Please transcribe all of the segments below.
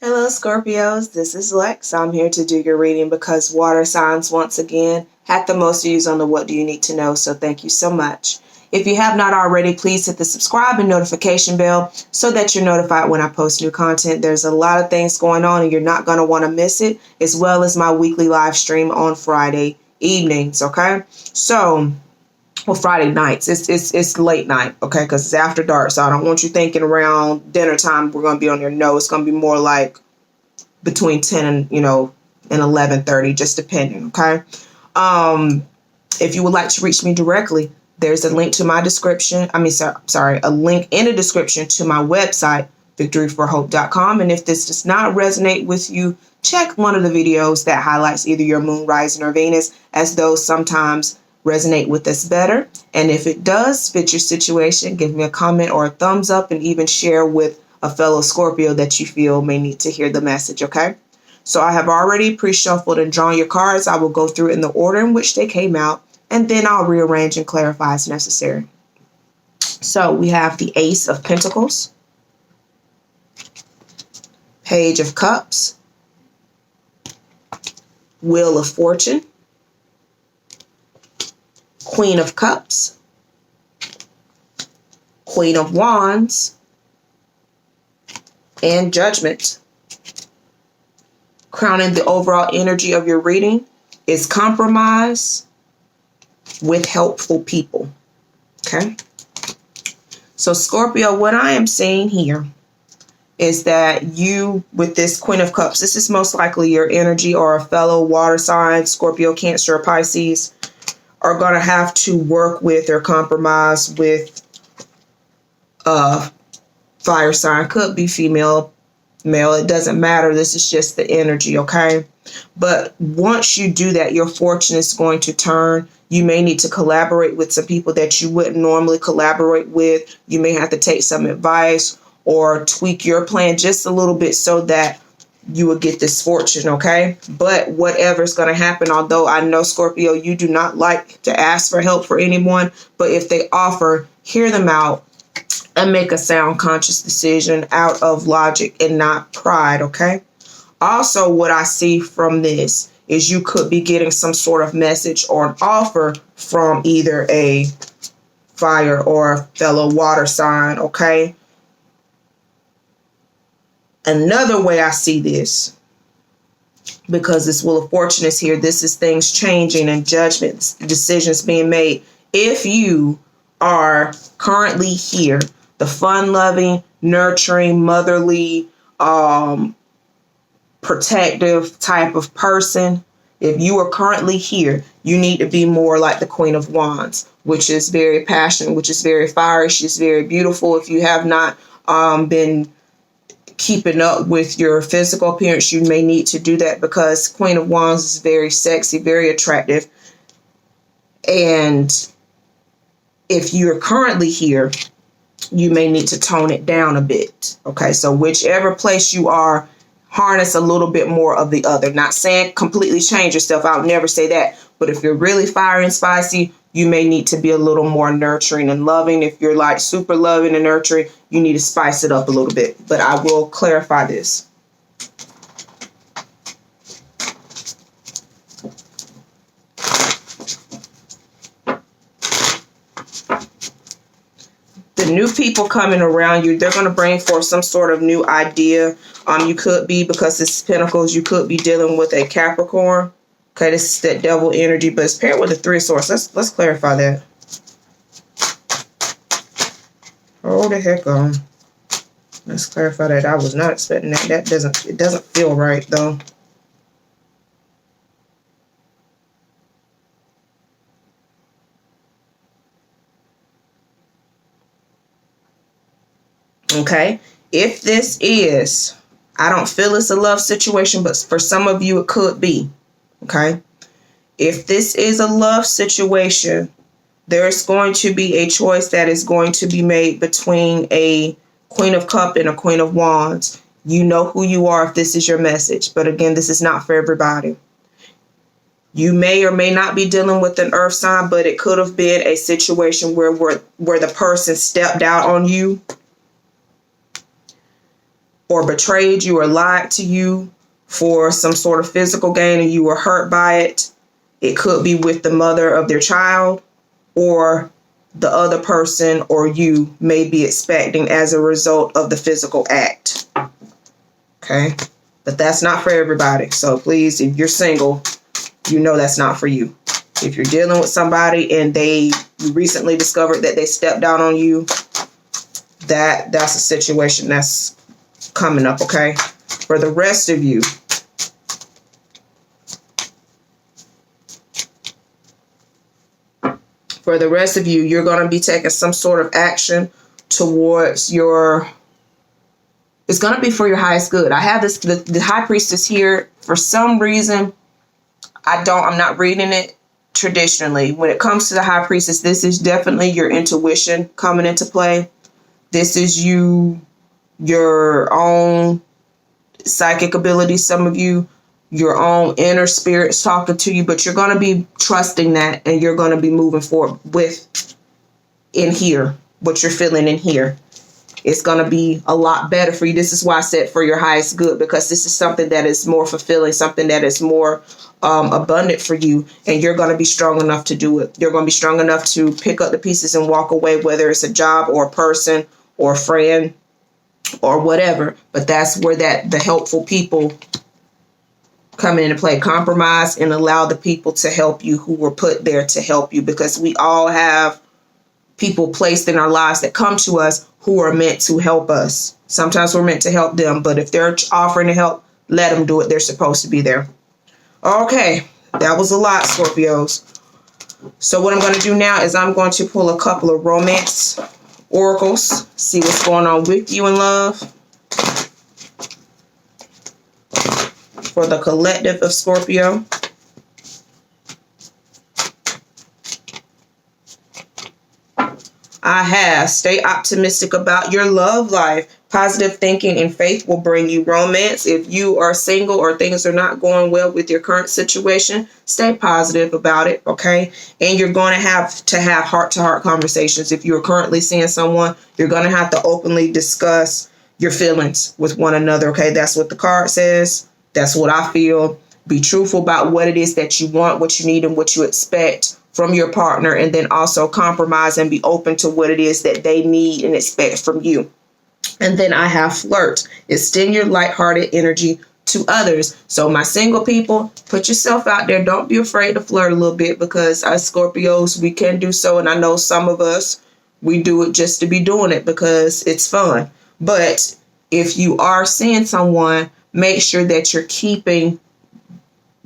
Hello, Scorpios. This is Lex. I'm here to do your reading because water signs, once again, had the most views on the What Do You Need to Know, so thank you so much. If you have not already, please hit the subscribe and notification bell so that you're notified when I post new content. There's a lot of things going on and you're not going to want to miss it, as well as my weekly live stream on Friday evenings, okay? Friday nights. It's late night, okay? Because it's after dark, so I don't want you thinking around dinner time we're going to be on your no. It's going to be more like between 10 and 11:30, just depending, okay? If you would like to reach me directly, there's a link to my description. A link in the description to my website, victoryforhope.com. And if this does not resonate with you, check one of the videos that highlights either your moon, rising, or Venus, as those sometimes resonate with us better. And if it does fit your situation, give me a comment or a thumbs up, and even share with a fellow Scorpio that you feel may need to hear the message, okay? So I have already pre-shuffled and drawn your cards. I will go through in the order in which they came out, and then I'll rearrange and clarify as necessary. So we have the Ace of Pentacles, Page of Cups, Wheel of Fortune, Queen of Cups, Queen of Wands, and Judgment. Crowning the overall energy of your reading is compromise with helpful people. Okay? So Scorpio, what I am seeing here is that you, with this Queen of Cups, this is most likely your energy or a fellow water sign, Scorpio, Cancer, or Pisces, are going to have to work with or compromise with fire sign. Could be female, male, it doesn't matter. This is just the energy, okay? But once you do that, your fortune is going to turn. You may need to collaborate with some people that you wouldn't normally collaborate with. You may have to take some advice or tweak your plan just a little bit so that you will get this fortune, okay? But whatever's going to happen, although I know, Scorpio, you do not like to ask for help for anyone, but if they offer, hear them out and make a sound, conscious decision out of logic and not pride, okay? Also, what I see from this is you could be getting some sort of message or an offer from either a fire or a fellow water sign, okay? Another way I see this, because this Wheel of Fortune is here, this is things changing and judgments, decisions being made. If you are currently here, the fun-loving, nurturing, motherly, protective type of person, if you are currently here, you need to be more like the Queen of Wands, which is very passionate, which is very fiery. She's very beautiful. If you have not been keeping up with your physical appearance, you may need to do that, because Queen of Wands is very sexy, very attractive. And if you're currently here, you may need to tone it down a bit. Okay, so whichever place you are, harness a little bit more of the other. Not saying completely change yourself. I would never say that. But if you're really fiery and spicy, you may need to be a little more nurturing and loving. If you're like super loving and nurturing, you need to spice it up a little bit. But I will clarify this. The new people coming around you, they're going to bring forth some sort of new idea. You could be, because it's Pentacles, you could be dealing with a Capricorn. Okay, this is that devil energy, but it's paired with the Three of Swords. Let's clarify that. Hold the heck on. Let's clarify that. I was not expecting that. It doesn't feel right though. Okay, if this is, I don't feel it's a love situation, but for some of you it could be. Okay, if this is a love situation, there's going to be a choice that is going to be made between a Queen of Cups and a Queen of Wands. You know who you are if this is your message, but again, this is not for everybody. You may or may not be dealing with an earth sign, but it could have been a situation where the person stepped out on you or betrayed you or lied to you for some sort of physical gain and you were hurt by it. It could be with the mother of their child, or the other person or you may be expecting as a result of the physical act. Okay? But that's not for everybody. So please, if you're single, you know that's not for you. If you're dealing with somebody and you recently discovered that they stepped down on you, that's a situation that's coming up, okay? For the rest of you, you're going to be taking some sort of action towards it's going to be for your highest good. I have the High Priestess here. For some reason, I'm not reading it traditionally. When it comes to the High Priestess, this is definitely your intuition coming into play. This is your own psychic ability, some of you, your own inner spirits talking to you, but you're going to be trusting that and you're going to be moving forward with in here, what you're feeling in here. It's going to be a lot better for you. This is why I said for your highest good, because this is something that is more fulfilling, something that is more abundant for you, and you're going to be strong enough to do it. You're going to be strong enough to pick up the pieces and walk away, whether it's a job or a person or a friend or whatever. But that's where the helpful people come into play. Compromise and allow the people to help you who were put there to help you, because we all have people placed in our lives that come to us who are meant to help us. Sometimes we're meant to help them, but if they're offering to help, let them do it. They're supposed to be there. Okay, that was a lot, Scorpios. So what I'm going to do now is I'm going to pull a couple of romance oracles, see what's going on with you in love. For the collective of Scorpio. I have, stay optimistic about your love life. Positive thinking and faith will bring you romance. If you are single or things are not going well with your current situation, stay positive about it, okay? And you're going to have heart-to-heart conversations. If you're currently seeing someone, you're going to have to openly discuss your feelings with one another, okay? That's what the card says. That's what I feel. Be truthful about what it is that you want, what you need, and what you expect from your partner, and then also compromise and be open to what it is that they need and expect from you. And then I have flirt. Extend your lighthearted energy to others. So my single people, put yourself out there. Don't be afraid to flirt a little bit, because us Scorpios, we can do so. And I know some of us, we do it just to be doing it because it's fun. But if you are seeing someone, make sure that you're keeping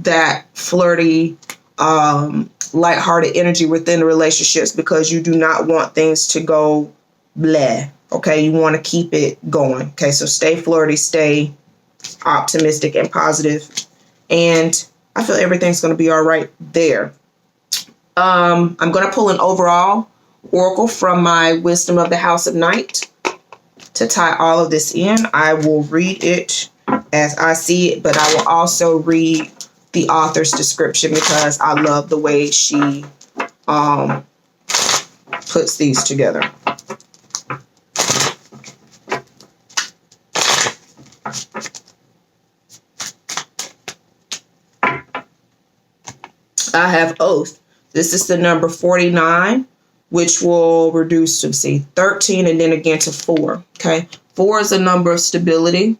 that flirty, lighthearted energy within the relationships, because you do not want things to go bleh. Okay, you want to keep it going. Okay, so stay flirty, stay optimistic and positive, and I feel everything's going to be all right there. I'm going to pull an overall oracle from my Wisdom of the House of Night to tie all of this in. I will read it as I see it, but I will also read the author's description because I love the way she puts these together. I have oath. This is the number 49, which will reduce to 13 and then again to 4. Okay. 4 is a number of stability.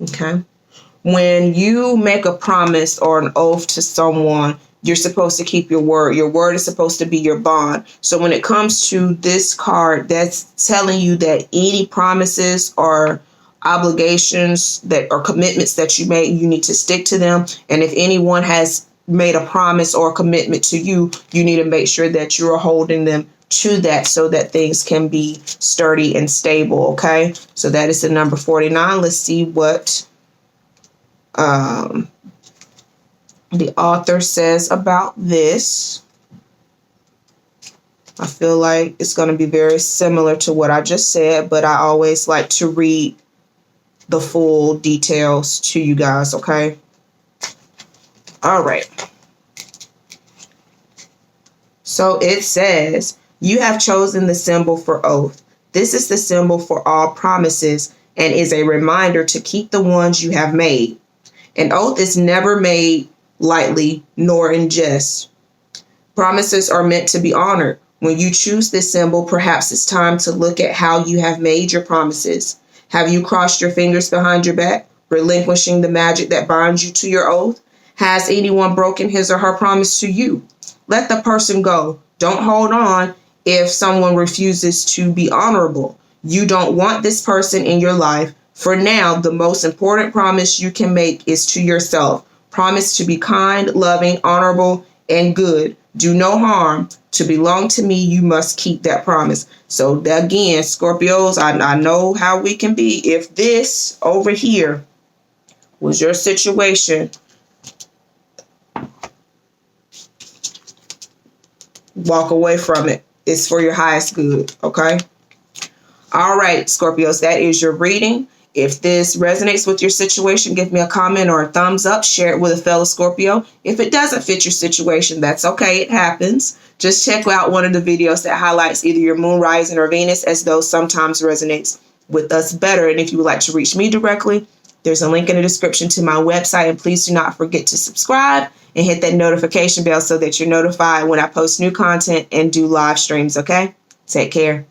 Okay. When you make a promise or an oath to someone, you're supposed to keep your word. Your word is supposed to be your bond. So when it comes to this card, that's telling you that any promises or obligations that or commitments that you made, you need to stick to them. And if anyone has made a promise or a commitment to you, you need to make sure that you're holding them to that so that things can be sturdy and stable. Okay. So that is the number 49. Let's see what the author says about this. I feel like it's going to be very similar to what I just said, but I always like to read the full details to you guys, okay? All right. So it says, you have chosen the symbol for oath. This is the symbol for all promises and is a reminder to keep the ones you have made. An oath is never made lightly nor in jest. Promises are meant to be honored. When you choose this symbol, perhaps it's time to look at how you have made your promises. Have you crossed your fingers behind your back, relinquishing the magic that binds you to your oath? Has anyone broken his or her promise to you? Let the person go. Don't hold on if someone refuses to be honorable. You don't want this person in your life. For now, the most important promise you can make is to yourself. Promise to be kind, loving, honorable, and good. Do no harm. To belong to me, you must keep that promise. So again, Scorpios, I know how we can be. If this over here was your situation, walk away from it. It's for your highest good, okay? All right, Scorpios, that is your reading. If this resonates with your situation, give me a comment or a thumbs up. Share it with a fellow Scorpio. If it doesn't fit your situation, that's okay. It happens. Just check out one of the videos that highlights either your moon, rising, or Venus, as those sometimes resonates with us better. And if you would like to reach me directly, there's a link in the description to my website. And please do not forget to subscribe and hit that notification bell so that you're notified when I post new content and do live streams, okay? Take care.